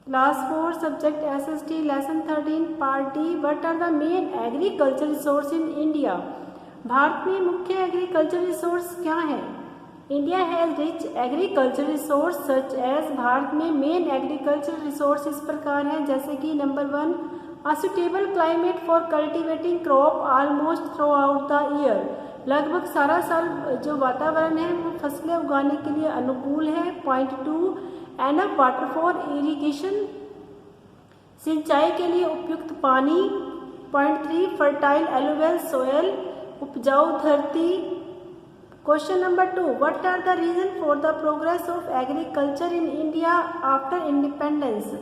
Class 4 subject SST lesson 13 part D. What are the main agriculture resource in India? Bharat में मुख्य agriculture resource क्या है? India has rich agriculture resource such as. Bharat में main agriculture resource इस प्रकार हैं, जैसे कि number 1 a suitable climate for cultivating crop almost throughout the year. लगभग सारा साल जो वातावरण है वो फसलें उगाने के लिए अनुकूल है। Point 2 enough water for irrigation, सिंचाई के लिए उपयुक्त पानी। पॉइंट 3 फर्टाइल एलुवियल सोयल, उपजाऊ धरती। Question number 2 what are the reason for the progress of agriculture in India after independence?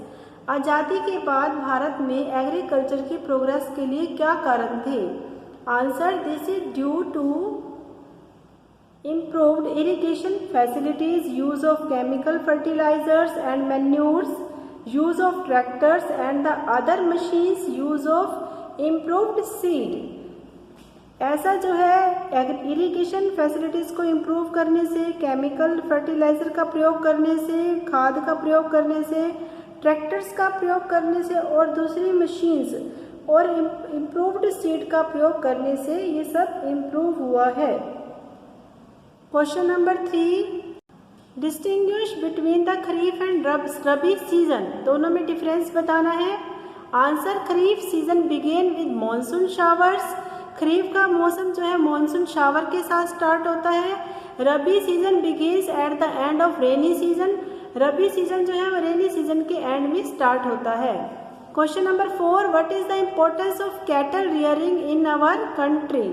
आज़ादी के बाद भारत में एग्रीकल्चर की प्रोग्रेस के लिए क्या कारण थे? Answer this is due to improved irrigation facilities, use of chemical fertilizers and manures, use of tractors and the other machines, use of improved seed। ऐसा जो है इरिगेशन फैसिलिटीज़ को इम्प्रूव करने से, केमिकल फर्टिलाइज़र का प्रयोग करने से, खाद का प्रयोग करने से, ट्रैक्टर्स का प्रयोग करने से और दूसरी मशीन्स और इम्प्रूव्ड सीड का प्रयोग करने से ये सब इम्प्रूव हुआ है। Question number 3 distinguish between the kharif and rabi season, दोनों में डिफरेंस बताना है। Answer kharif season begin with monsoon showers, kharif का मौसम जो है मॉनसून शावर के साथ स्टार्ट होता है। Rabi season begins at the end of rainy season, rabi season जो है वो रेनी सीजन के एंड में स्टार्ट होता है। Question number 4 what is the importance of cattle rearing in our country?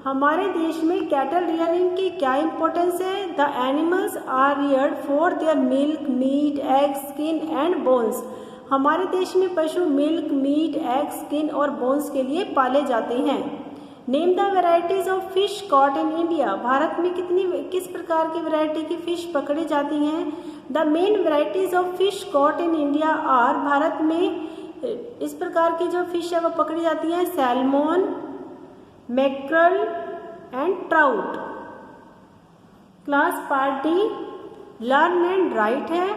हमारे देश में कैटल रियरिंग की क्या इम्पोर्टेंस है? The animals are reared for their milk, meat, egg, skin and bones. हमारे देश में पशु मिल्क, मीट, एग, स्किन और बोन्स के लिए पाले जाते हैं। Name the varieties of fish caught in India, Bharat में किस प्रकार की वैरायटी की फिश पकड़ी जाती हैं? The main varieties of fish caught in India are, Bharat में इस प्रकार की जो फिश है वो पकड़ी जाती हैं salmon, mackerel and trout. Class part D learn and write है।